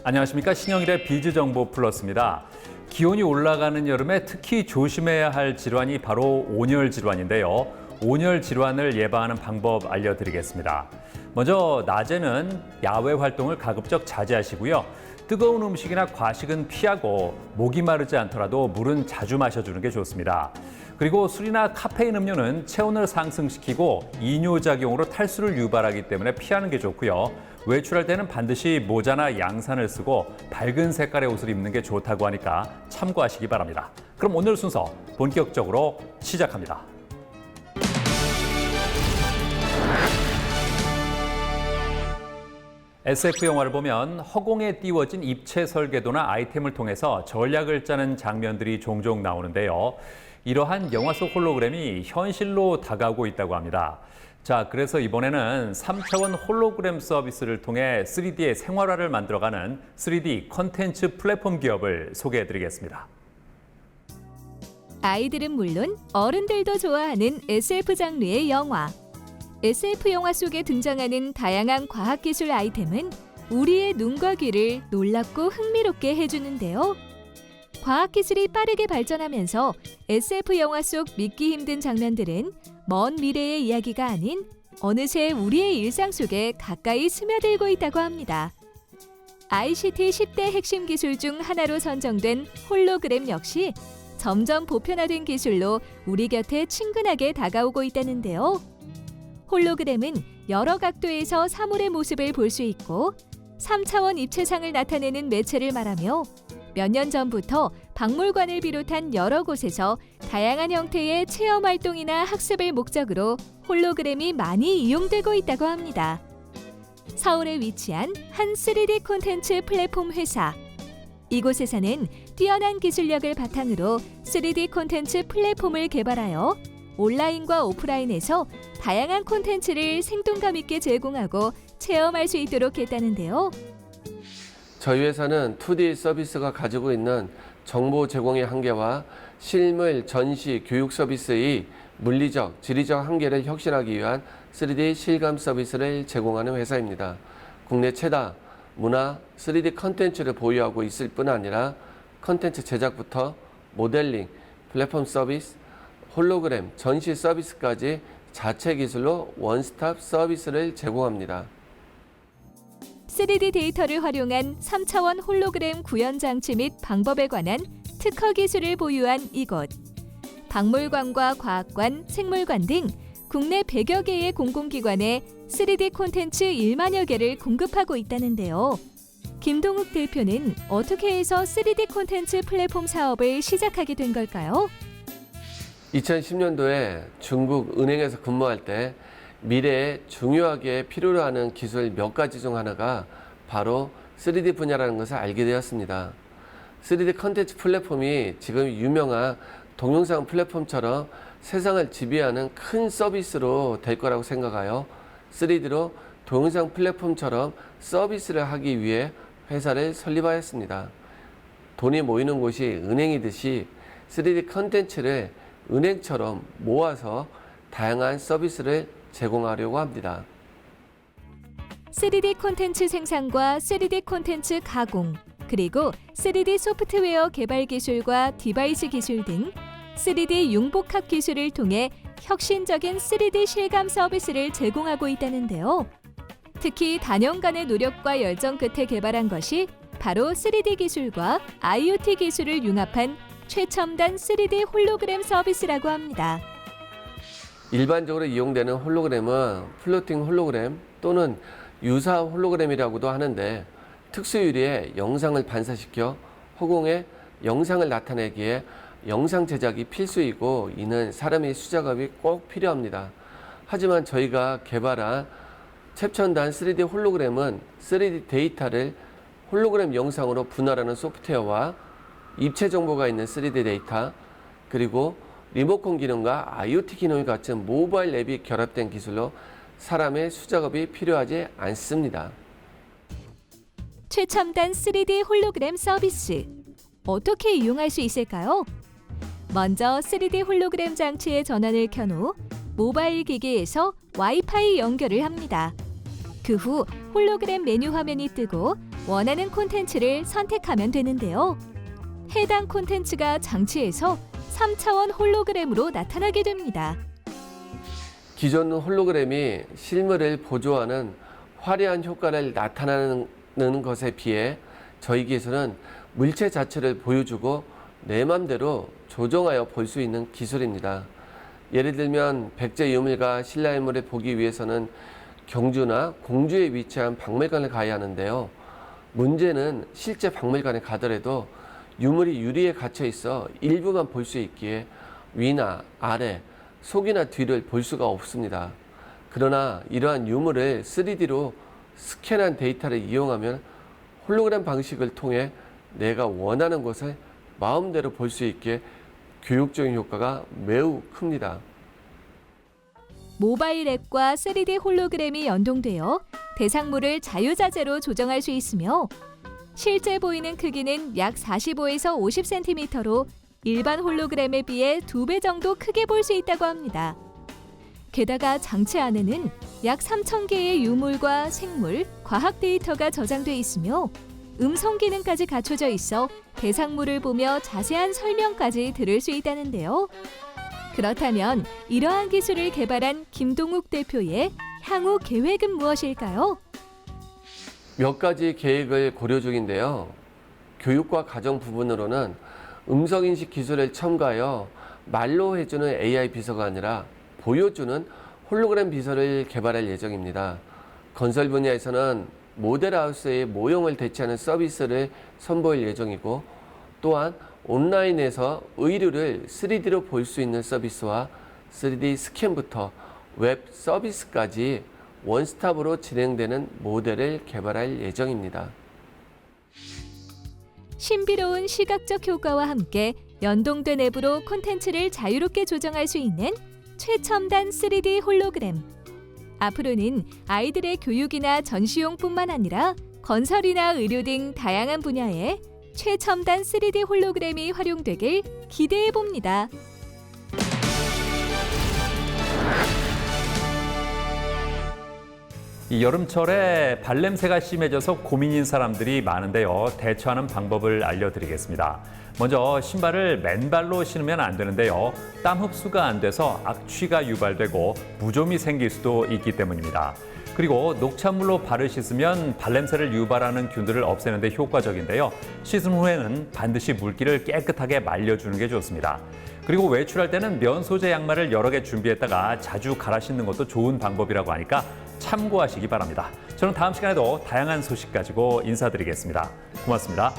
안녕하십니까. 신영일의 비즈정보 플러스입니다. 기온이 올라가는 여름에 특히 조심해야 할 질환이 바로 온열 질환인데요. 온열 질환을 예방하는 방법 알려드리겠습니다. 먼저 낮에는 야외 활동을 가급적 자제하시고요. 뜨거운 음식이나 과식은 피하고 목이 마르지 않더라도 물은 자주 마셔주는 게 좋습니다. 그리고 술이나 카페인 음료는 체온을 상승시키고 이뇨작용으로 탈수를 유발하기 때문에 피하는 게 좋고요. 외출할 때는 반드시 모자나 양산을 쓰고 밝은 색깔의 옷을 입는 게 좋다고 하니까 참고하시기 바랍니다. 그럼 오늘 순서 본격적으로 시작합니다. SF 영화를 보면 허공에 띄워진 입체 설계도나 아이템을 통해서 전략을 짜는 장면들이 종종 나오는데요. 이러한 영화 속 홀로그램이 현실로 다가오고 있다고 합니다. 자, 그래서 이번에는 3차원 홀로그램 서비스를 통해 3D의 생활화를 만들어가는 3D 콘텐츠 플랫폼 기업을 소개해드리겠습니다. 아이들은 물론 어른들도 좋아하는 SF 장르의 영화. SF 영화 속에 등장하는 다양한 과학기술 아이템은 우리의 눈과 귀를 놀랍고 흥미롭게 해주는데요. 과학기술이 빠르게 발전하면서 SF 영화 속 믿기 힘든 장면들은 먼 미래의 이야기가 아닌 어느새 우리의 일상 속에 가까이 스며들고 있다고 합니다. ICT 10대 핵심 기술 중 하나로 선정된 홀로그램 역시 점점 보편화된 기술로 우리 곁에 친근하게 다가오고 있다는데요. 홀로그램은 여러 각도에서 사물의 모습을 볼 수 있고 3차원 입체상을 나타내는 매체를 말하며 몇 년 전부터 박물관을 비롯한 여러 곳에서 다양한 형태의 체험 활동이나 학습을 목적으로 홀로그램이 많이 이용되고 있다고 합니다. 서울에 위치한 한 3D 콘텐츠 플랫폼 회사. 이곳에서는 뛰어난 기술력을 바탕으로 3D 콘텐츠 플랫폼을 개발하여 온라인과 오프라인에서 다양한 콘텐츠를 생동감 있게 제공하고 체험할 수 있도록 했다는데요. 저희 회사는 2D 서비스가 가지고 있는 정보 제공의 한계와 실물, 전시, 교육 서비스의 물리적, 지리적 한계를 혁신하기 위한 3D 실감 서비스를 제공하는 회사입니다. 국내 최다 문화 3D 컨텐츠를 보유하고 있을 뿐 아니라 컨텐츠 제작부터 모델링, 플랫폼 서비스, 홀로그램, 전시 서비스까지 자체 기술로 원스톱 서비스를 제공합니다. 3D 데이터를 활용한 3차원 홀로그램 구현 장치 및 방법에 관한 특허 기술을 보유한 이곳. 박물관과 과학관, 생물관 등 국내 100여 개의 공공기관에 3D 콘텐츠 1만여 개를 공급하고 있다는데요. 김동욱 대표는 어떻게 해서 3D 콘텐츠 플랫폼 사업을 시작하게 된 걸까요? 2010년도에 중국 은행에서 근무할 때 미래에 중요하게 필요로 하는 기술 몇 가지 중 하나가 바로 3D 분야라는 것을 알게 되었습니다. 3D 컨텐츠 플랫폼이 지금 유명한 동영상 플랫폼처럼 세상을 지배하는 큰 서비스로 될 거라고 생각하여 3D로 동영상 플랫폼처럼 서비스를 하기 위해 회사를 설립하였습니다. 돈이 모이는 곳이 은행이듯이 3D 컨텐츠를 은행처럼 모아서 다양한 서비스를 제공하려고 합니다. 3D 콘텐츠 생산과 3D 콘텐츠 가공, 그리고 3D 소프트웨어 개발 기술과 디바이스 기술 등 3D 융복합 기술을 통해 혁신적인 3D 실감 서비스를 제공하고 있다는데요. 특히 단연간의 노력과 열정 끝에 개발한 것이 바로 3D 기술과 IoT 기술을 융합한 최첨단 3D 홀로그램 서비스라고 합니다. 일반적으로 이용되는 홀로그램은 플로팅 홀로그램 또는 유사 홀로그램이라고도 하는데 특수유리에 영상을 반사시켜 허공에 영상을 나타내기에 영상 제작이 필수이고 이는 사람의 수작업이 꼭 필요합니다. 하지만 저희가 개발한 최첨단 3D 홀로그램은 3D 데이터를 홀로그램 영상으로 분할하는 소프트웨어와 입체 정보가 있는 3D 데이터, 그리고 리모컨 기능과 IoT 기능을 갖춘 모바일 앱이 결합된 기술로 사람의 수작업이 필요하지 않습니다. 최첨단 3D 홀로그램 서비스. 어떻게 이용할 수 있을까요? 먼저 3D 홀로그램 장치의 전원을 켠 후 모바일 기기에서 와이파이 연결을 합니다. 그 후 홀로그램 메뉴 화면이 뜨고 원하는 콘텐츠를 선택하면 되는데요. 해당 콘텐츠가 장치에서 3차원 홀로그램으로 나타나게 됩니다. 기존 홀로그램이 실물을 보조하는 화려한 효과를 나타내는 것에 비해 저희 기술은 물체 자체를 보여주고 내 맘대로 조정하여 볼 수 있는 기술입니다. 예를 들면 백제 유물과 신라 유물을 보기 위해서는 경주나 공주에 위치한 박물관을 가야 하는데요. 문제는 실제 박물관에 가더라도 유물이 유리에 갇혀 있어 일부만 볼 수 있기에 위나 아래, 속이나 뒤를 볼 수가 없습니다. 그러나 이러한 유물을 3D로 스캔한 데이터를 이용하면 홀로그램 방식을 통해 내가 원하는 것을 마음대로 볼 수 있게 교육적인 효과가 매우 큽니다. 모바일 앱과 3D 홀로그램이 연동되어 대상물을 자유자재로 조정할 수 있으며 실제 보이는 크기는 약 45에서 50cm로 일반 홀로그램에 비해 2배 정도 크게 볼 수 있다고 합니다. 게다가 장치 안에는 약 3,000개의 유물과 생물, 과학 데이터가 저장돼 있으며 음성 기능까지 갖춰져 있어 대상물을 보며 자세한 설명까지 들을 수 있다는데요. 그렇다면 이러한 기술을 개발한 김동욱 대표의 향후 계획은 무엇일까요? 몇 가지 계획을 고려 중인데요. 교육과 가정 부분으로는 음성인식 기술을 첨가하여 말로 해주는 AI 비서가 아니라 보여주는 홀로그램 비서를 개발할 예정입니다. 건설 분야에서는 모델하우스의 모형을 대체하는 서비스를 선보일 예정이고 또한 온라인에서 의류를 3D로 볼 수 있는 서비스와 3D 스캔부터 웹 서비스까지 원스톱으로 진행되는 모델을 개발할 예정입니다. 신비로운 시각적 효과와 함께 연동된 앱으로 콘텐츠를 자유롭게 조정할 수 있는 최첨단 3D 홀로그램. 앞으로는 아이들의 교육이나 전시용뿐만 아니라 건설이나 의료 등 다양한 분야에 최첨단 3D 홀로그램이 활용되길 기대해 봅니다. 이 여름철에 발냄새가 심해져서 고민인 사람들이 많은데요. 대처하는 방법을 알려드리겠습니다. 먼저 신발을 맨발로 신으면 안 되는데요. 땀 흡수가 안 돼서 악취가 유발되고 무좀이 생길 수도 있기 때문입니다. 그리고 녹차물로 발을 씻으면 발냄새를 유발하는 균들을 없애는 데 효과적인데요. 씻은 후에는 반드시 물기를 깨끗하게 말려주는 게 좋습니다. 그리고 외출할 때는 면 소재 양말을 여러 개 준비했다가 자주 갈아 신는 것도 좋은 방법이라고 하니까 참고하시기 바랍니다. 저는 다음 시간에도 다양한 소식 가지고 인사드리겠습니다. 고맙습니다.